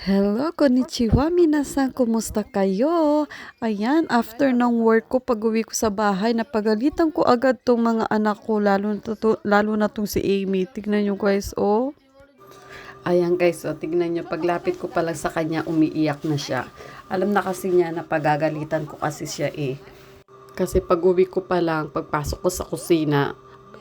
Hello, konnichiwa minasan, kumusta kayo? Ayan, after ng work ko, pag-uwi ko sa bahay, napagalitan ko agad tong mga anak ko, lalo na tong si Amy. Tignan nyo guys, oh. Ayan guys, oh, tignan nyo, paglapit ko pa lang sa kanya, umiiyak na siya. Alam na kasi niya na pagagalitan ko kasi siya eh. Kasi pag-uwi ko pa lang, pagpasok ko sa kusina,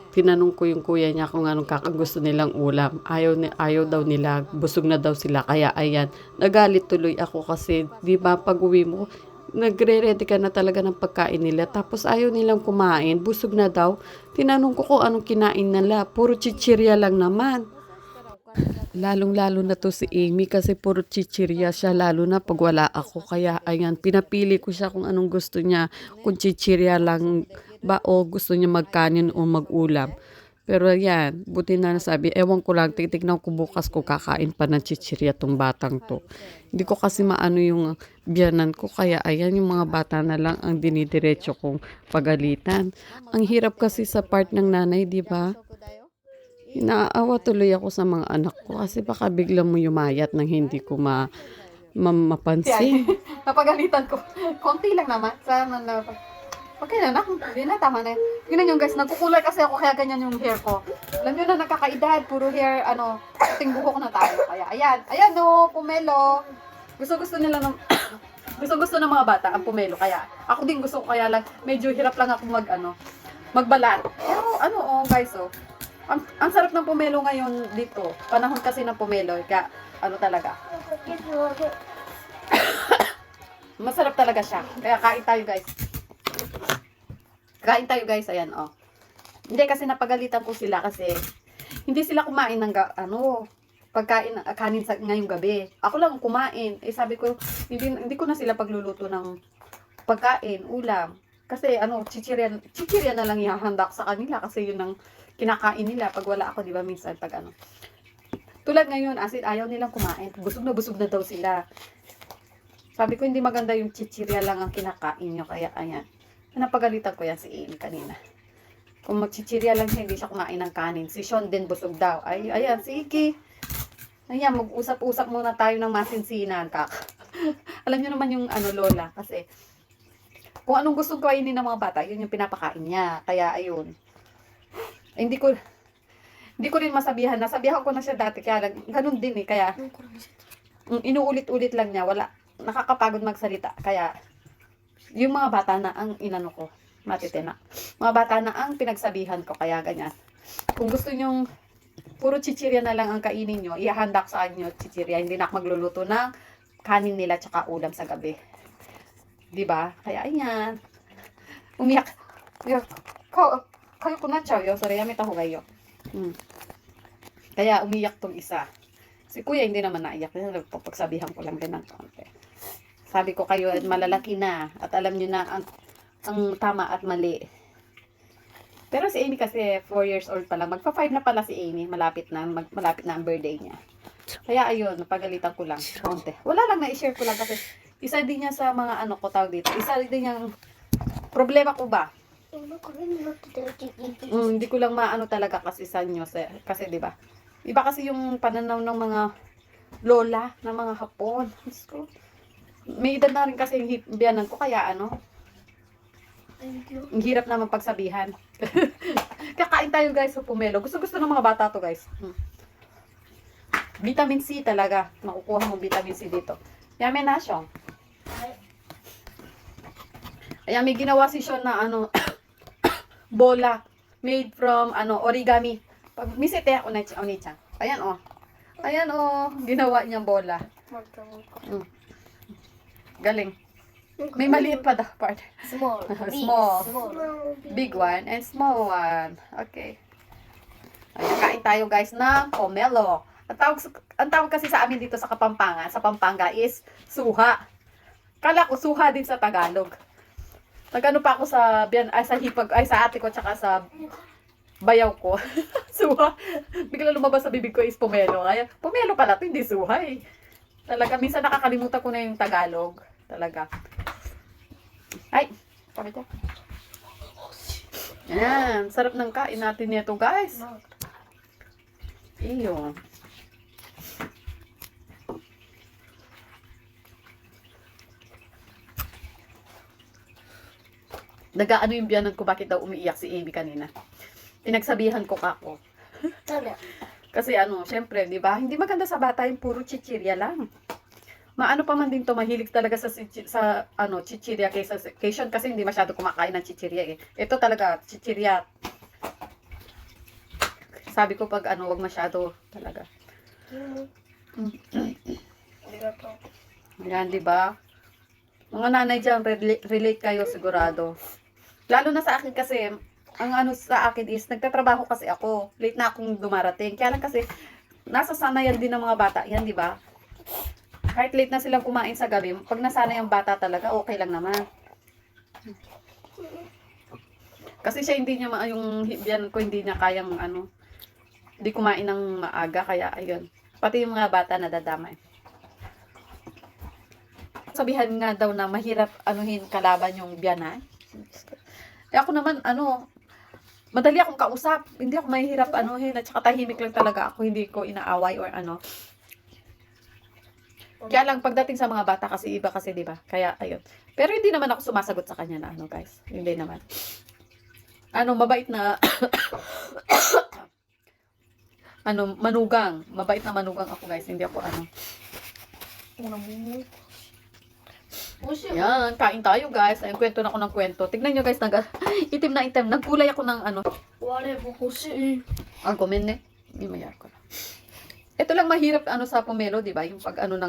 tinanong ko yung kuya niya kung anong kakagusto nilang ulam. Ayaw daw nila, busog na daw sila. Kaya ayan, nagalit tuloy ako kasi, di ba, pag uwi mo, nagre-ready ka na talaga ng pagkain nila. Tapos ayaw nilang kumain, busog na daw. Tinanong ko kung anong kinain nila. Puro chichirya lang naman. Lalong-lalo na to si Amy kasi puro chichirya siya, lalo na pag wala ako. Kaya ayan, pinapili ko siya kung anong gusto niya. Kung chichirya lang ba o gusto niya magkanin o mag-ulam. Pero ayan, buti na nasabi, ewan ko lang, titignan ko bukas ko kakain pa ng chichirya tong batang to. Hindi ko kasi maano yung biyanan ko, kaya ayan, yung mga bata na lang ang dinidiretso kong pagalitan. Ang hirap kasi sa part ng nanay, di ba? Naaawa tuloy ako sa mga anak ko kasi baka biglang mo yumayat nang hindi ko mapansin. Napagalitan ko. Konti lang naman. Sana na. Okay na, hindi na, tama na. Yun yung guys, nagkukulay kasi ako kaya ganyan yung hair ko. Alam nyo na, nagkakaedad, puro hair, puting buhok na tayo. Kaya, ayan no, pumelo. Gusto-gusto nila ng, gusto-gusto ng mga bata ang pumelo. Kaya, ako din gusto ko, kaya lang, medyo hirap lang ako magbalat. Pero, guys, ang sarap ng pumelo ngayon dito. Panahon kasi ng pumelo, kaya, talaga. Masarap talaga siya. Kaya kain tayo guys. Kain tayo guys, ayan oh. Hindi kasi napagalitan ko sila kasi hindi sila kumain ng pagkain kanin sa ngayong gabi. Ako lang kumain. Eh sabi ko, hindi ko na sila pagluluto ng pagkain, ulam. Kasi chichirya na lang ihahanda sa kanila kasi yun ang kinakain nila pag wala ako, di ba minsan pag Tulad ngayon, as in, ayaw nilang kumain. Busog na daw sila. Sabi ko, hindi maganda yung chichirya lang ang kinakain nyo. Kaya, ayan. Napagalitan ko yan si Amy kanina. Kung magchichirya lang siya, hindi siya kumain ng kanin. Si Sean din busog daw. Ay, ayan, si Iki. Ayan, mag-usap-usap muna tayo ng masinsinan, kak. Alam nyo naman yung lola. Kasi, kung anong gustong kainin ng mga bata, yun yung pinapakain niya. Kaya, ayun. Ay, hindi ko rin masabihan. Nasabihan ko na siya dati. Kaya, ganun din eh. Kaya, inuulit-ulit lang niya. Wala. Nakakapagod magsalita. Kaya, yung mga bata na ang inano ko, matitina. Mga bata na ang pinagsabihan ko, kaya ganyan. Kung gusto nyong puro chichirya na lang ang kainin nyo, ihahanda ko sa inyo chichirya. Hindi na ako magluluto ng kanin nila tsaka ulam sa gabi. Diba? Kaya ayan. Umiyak. Kayo ko na chow yo. Sorry, yamita ho kayo. Kaya umiyak tong isa. Si kuya hindi naman naiyak. Pagsabihan ko lang din ng konti. Sabi ko kayo malalaki na at alam niyo na ang tama at mali. Pero si Amy kasi 4 years old pa lang. Magpa-5 na pala si Amy. Malapit na ang birthday niya. Kaya ayun, napagalitan ko lang. Konti. Wala lang, na-share ko lang kasi isa din niya sa mga ko tawag dito. Isa din yung problema ko ba? Hindi ko lang maano talaga kasi sa inyo. Kasi di ba? Iba kasi yung pananaw ng mga lola, ng mga hapon. May edad na rin kasi yung biyanan ko, kaya ang hirap naman pagsabihan. Kakain tayo guys sa pumelo. Gusto ng mga bata to guys. Vitamin C talaga. Makukuha mo vitamin C dito. Yame na siya. Ayan, may ginawa si Sean na bola. Made from origami. Misite ako na onichan. Ayan oh. Ayan oh. Ginawa niyang bola. Galing. May maliit pa daw part. Small. Small. Big one and small one. Okay. Ayan, kain tayo guys ng pomelo. Ang tawag kasi sa amin dito sa Kapampangan, sa Pampanga is suha. Kala ko suha din sa Tagalog. Nagano pa ako sa sa ate ko tsaka sa bayaw ko. Suha. Bigla lumabas sa bibig ko is pomelo. Kaya pomelo pala 'to, hindi suha eh. Talaga, minsan nakakalimutan ko na yung Tagalog. Talaga. Ay! Pakita. Yan. Sarap ng kain natin nito, guys. Iyo. Nagaano yung biyanan ko, bakit daw umiiyak si Amy kanina. Pinagsabihan ko kako. Kasi syempre, di ba? Hindi maganda sa bata yung puro chichirya lang. Maano pa man din to, mahilig talaga sa chichirya kaysa Cation kasi hindi masyado kumakain ng chichirya eh. Ito talaga, chichirya. Sabi ko pag wag masyado talaga. Yan, di ba? Mga nanay dyan, relate kayo sigurado. Lalo na sa akin kasi, ang sa akin is, nagtatrabaho kasi ako. Late na akong dumarating. Kaya lang kasi, nasa sanayan din ng mga bata. Yan, di ba? Kahit late na silang kumain sa gabi, pag nasanay ang bata talaga, okay lang naman. Kasi siya hindi niya, yung biyanan ko, hindi niya kayang, hindi kumain ng maaga. Kaya, ayun. Pati yung mga bata nadadamay. Sabihan nga daw na mahirap kalaban yung biyanan. Eh ako naman, madali akong kausap. Hindi ako mahirap at saka tahimik lang talaga ako. Hindi ko inaaway or Kaya lang, pagdating sa mga bata kasi, iba kasi, di ba? Kaya, ayun. Pero hindi naman ako sumasagot sa kanya na guys. Hindi naman. Mabait na, manugang. Mabait na manugang ako, guys. Hindi ako, Yan, kain tayo, guys. Ayun, kwento na ako ng kwento. Tignan nyo, guys, itim na itim. Nagkulay ako ng gomen ne. Hindi mayar ko na. Ito lang mahirap sa pomelo, di ba? Yung pag ng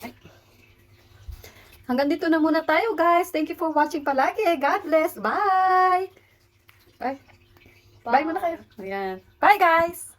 Ay. Hanggang dito na muna tayo, guys. Thank you for watching palagi. God bless. Bye. Bye. Bye muna kayo. Ayan. Bye, guys.